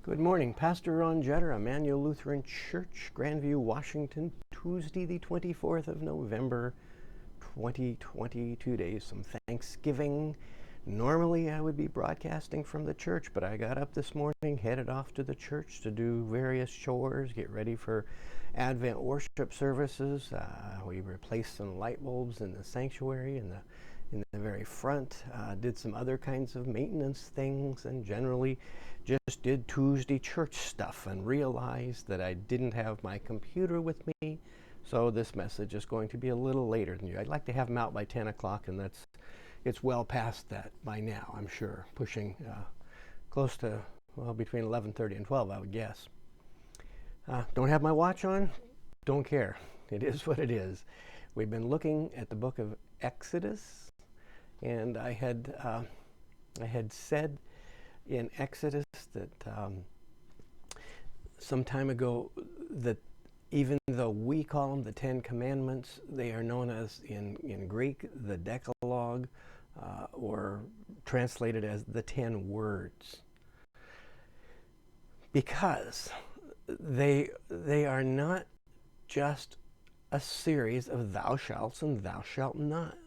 Good morning. Pastor Ron Jetter, Immanuel Lutheran Church, Grandview, Washington, Tuesday the 24th of November, 2020. 2 days from Thanksgiving. Normally I would be broadcasting from the church, but I got up this morning, headed off to the church to do various chores, get ready for Advent worship services. We replaced some light bulbs in the sanctuary in the very front, did some other kinds of maintenance things, and generally just did Tuesday church stuff and realized that I didn't have my computer with me, so this message is going to be a little later than you. I'd like to have them out by 10 o'clock, and it's well past that by now, I'm sure, pushing close to, well, between 11:30 and 12, I would guess. Don't have my watch on? Don't care. It is what it is. We've been looking at the book of Exodus, and I had said in Exodus that some time ago that even though we call them the Ten Commandments, they are known as in Greek the Decalogue, or translated as the 10 words, because they are not just a series of thou shalt and thou shalt not.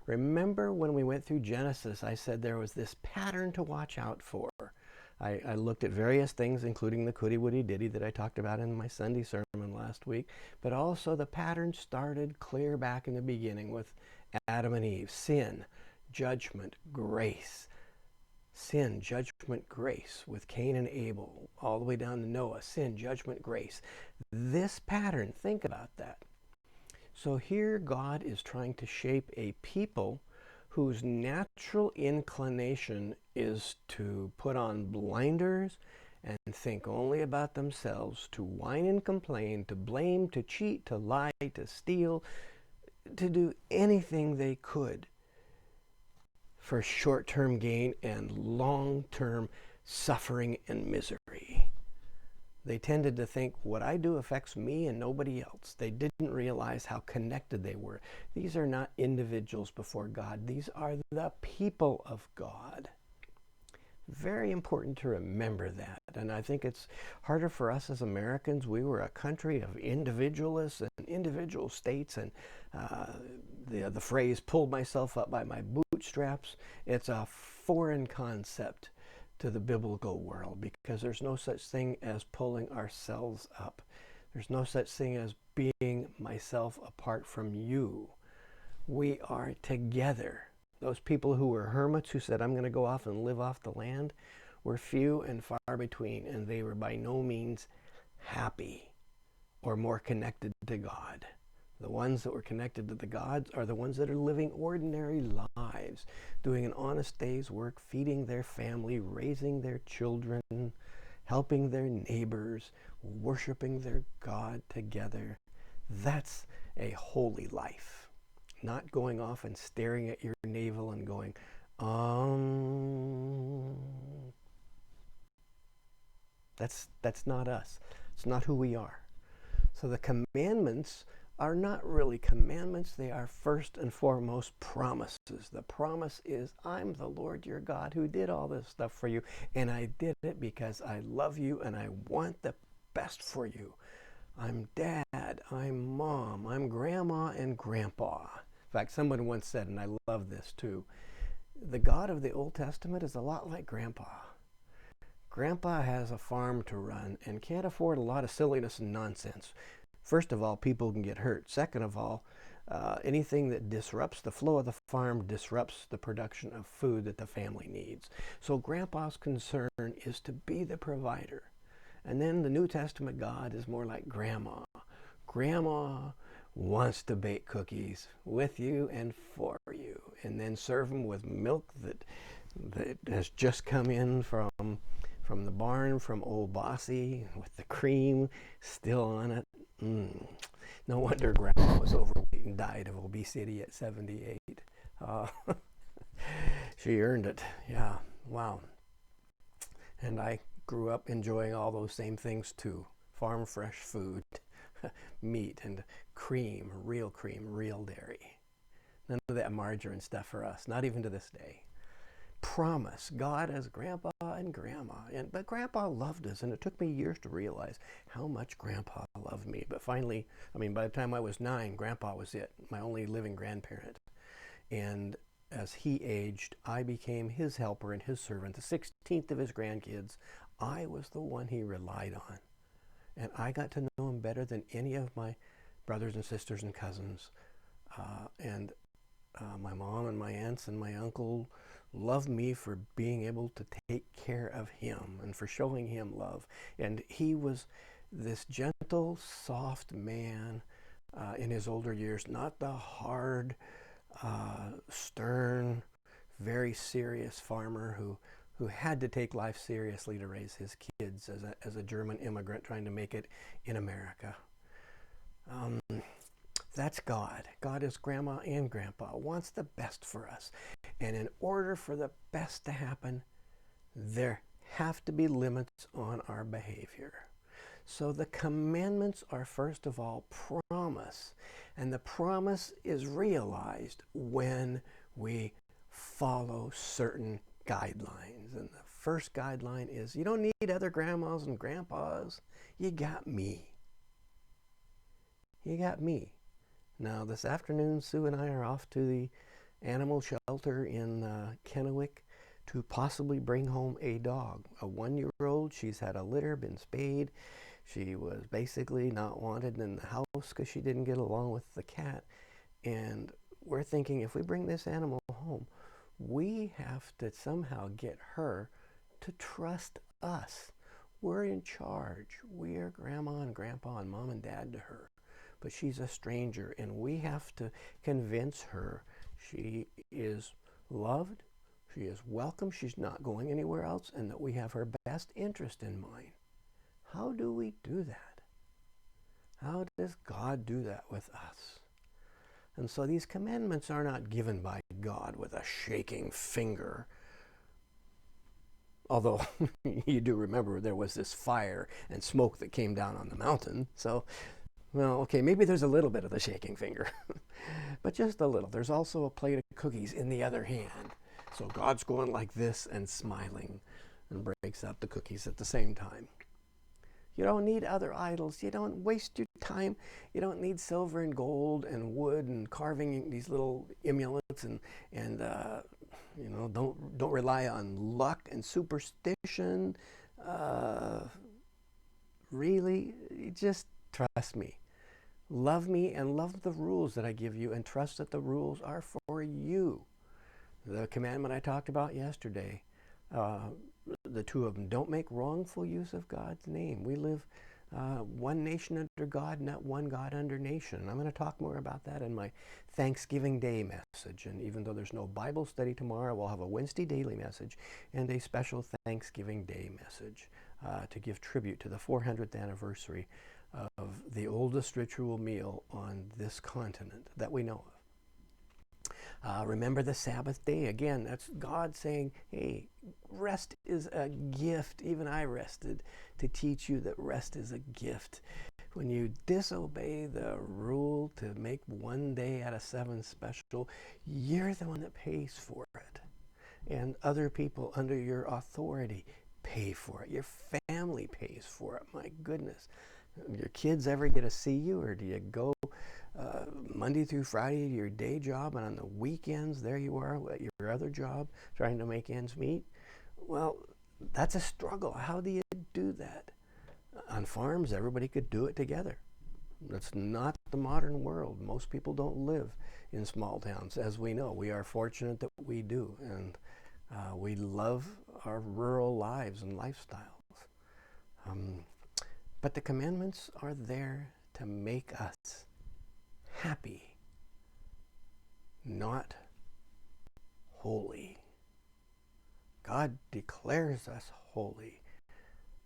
Remember when we went through Genesis, I said there was this pattern to watch out for. I looked at various things, including the Cootie Woody Ditty that I talked about in my Sunday sermon last week, but also the pattern started clear back in the beginning with Adam and Eve. Sin, judgment, grace. Sin, judgment, grace, with Cain and Abel, all the way down to Noah. Sin, judgment, grace. This pattern, think about that. So here God is trying to shape a people whose natural inclination is to put on blinders and think only about themselves, to whine and complain, to blame, to cheat, to lie, to steal, to do anything they could for short-term gain and long-term suffering and misery. They tended to think what I do affects me and nobody else. They didn't realize how connected they were. These are not individuals before God. These are the people of God. Very important to remember that. And I think it's harder for us as Americans. We were a country of individualists and individual states, and the phrase pulled myself up by my bootstraps. It's a foreign concept to the biblical world, because there's no such thing as pulling ourselves up. There's no such thing as being myself apart from you. We are together. Those people who were hermits who said, I'm going to go off and live off the land, were few and far between, and they were by no means happy or more connected to God. The ones that were connected to the gods are the ones that are living ordinary lives, doing an honest day's work, feeding their family, raising their children, helping their neighbors, worshiping their God together. That's a holy life. Not going off and staring at your navel and going, That's not us. It's not who we are. So the commandments are not really commandments. They are first and foremost promises. The promise is, I'm the Lord your God who did all this stuff for you, and I did it because I love you and I want the best for you. I'm dad, I'm mom, I'm grandma and grandpa. In fact, someone once said, and I love this too, the God of the Old Testament is a lot like grandpa. Grandpa has a farm to run and can't afford a lot of silliness and nonsense. First of all, people can get hurt. Second of all, anything that disrupts the flow of the farm disrupts the production of food that the family needs. So Grandpa's concern is to be the provider. And then the New Testament God is more like Grandma. Grandma wants to bake cookies with you and for you, and then serve them with milk that has just come in from the barn from Old Bossy, with the cream still on it. No wonder Grandma was overweight and died of obesity at 78. She earned it. Yeah, wow. And I grew up enjoying all those same things too. Farm fresh food, meat and cream, real dairy. None of that margarine stuff for us, not even to this day. promise, God as Grandpa and Grandma. But Grandpa loved us, and it took me years to realize how much Grandpa loved me. But finally, by the time I was 9, Grandpa was it, my only living grandparent. And as he aged, I became his helper and his servant, the 16th of his grandkids. I was the one he relied on. And I got to know him better than any of my brothers and sisters and cousins. And my mom and my aunts and my uncle loved me for being able to take care of him and for showing him love. And he was this gentle, soft man in his older years, not the hard, stern, very serious farmer who had to take life seriously to raise his kids as a German immigrant trying to make it in America. That's God. God is Grandma and Grandpa, wants the best for us. And in order for the best to happen, there have to be limits on our behavior. So the commandments are, first of all, promise. And the promise is realized when we follow certain guidelines. And the first guideline is, you don't need other grandmas and grandpas. You got me. You got me. Now, this afternoon, Sue and I are off to the animal shelter in Kennewick to possibly bring home a dog. A 1-year-old. She's had a litter, been spayed. She was basically not wanted in the house because she didn't get along with the cat. And we're thinking, if we bring this animal home, we have to somehow get her to trust us. We're in charge. We are Grandma and Grandpa and Mom and Dad to her. But she's a stranger, and we have to convince her she is loved, she is welcome, she's not going anywhere else, and that we have her best interest in mind. How do we do that? How does God do that with us? And so these commandments are not given by God with a shaking finger. Although you do remember there was this fire and smoke that came down on the mountain. So, well, okay, maybe there's a little bit of the shaking finger, but just a little. There's also a plate of cookies in the other hand. So God's going like this and smiling and breaks up the cookies at the same time. You don't need other idols. You don't waste your time. You don't need silver and gold and wood and carving these little emulets and don't rely on luck and superstition. Really, just trust me. Love me and love the rules that I give you, and trust that the rules are for you. The commandment I talked about yesterday, the two of them, don't make wrongful use of God's name. We live one nation under God, not one God under nation. And I'm going to talk more about that in my Thanksgiving Day message. And even though there's no Bible study tomorrow, we'll have a Wednesday daily message and a special Thanksgiving Day message to give tribute to the 400th anniversary of the oldest ritual meal on this continent that we know of. Remember the Sabbath day. Again, that's God saying, hey, rest is a gift. Even I rested to teach you that rest is a gift. When you disobey the rule to make one day out of 7 special, you're the one that pays for it. And other people under your authority pay for it. Your family pays for it. My goodness. Your kids ever get to see you, or do you go Monday through Friday to your day job, and on the weekends there you are at your other job trying to make ends meet? Well, that's a struggle. How do you do that? On farms, everybody could do it together. That's not the modern world. Most people don't live in small towns. As we know, we are fortunate that we do, and we love our rural lives and lifestyles. But the commandments are there to make us happy, not holy. God declares us holy.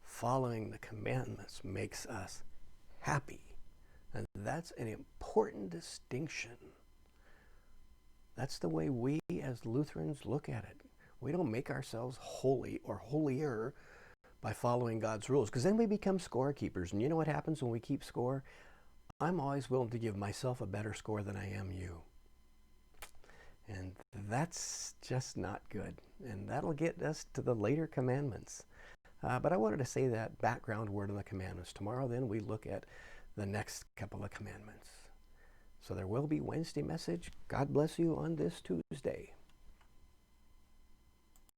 Following the commandments makes us happy. And that's an important distinction. That's the way we as Lutherans look at it. We don't make ourselves holy or holier by following God's rules, because then we become scorekeepers. And you know what happens when we keep score? I'm always willing to give myself a better score than I am you. And that's just not good. And that'll get us to the later commandments. But I wanted to say that background word on the commandments. Tomorrow then we look at the next couple of commandments. So there will be Wednesday message. God bless you on this Tuesday.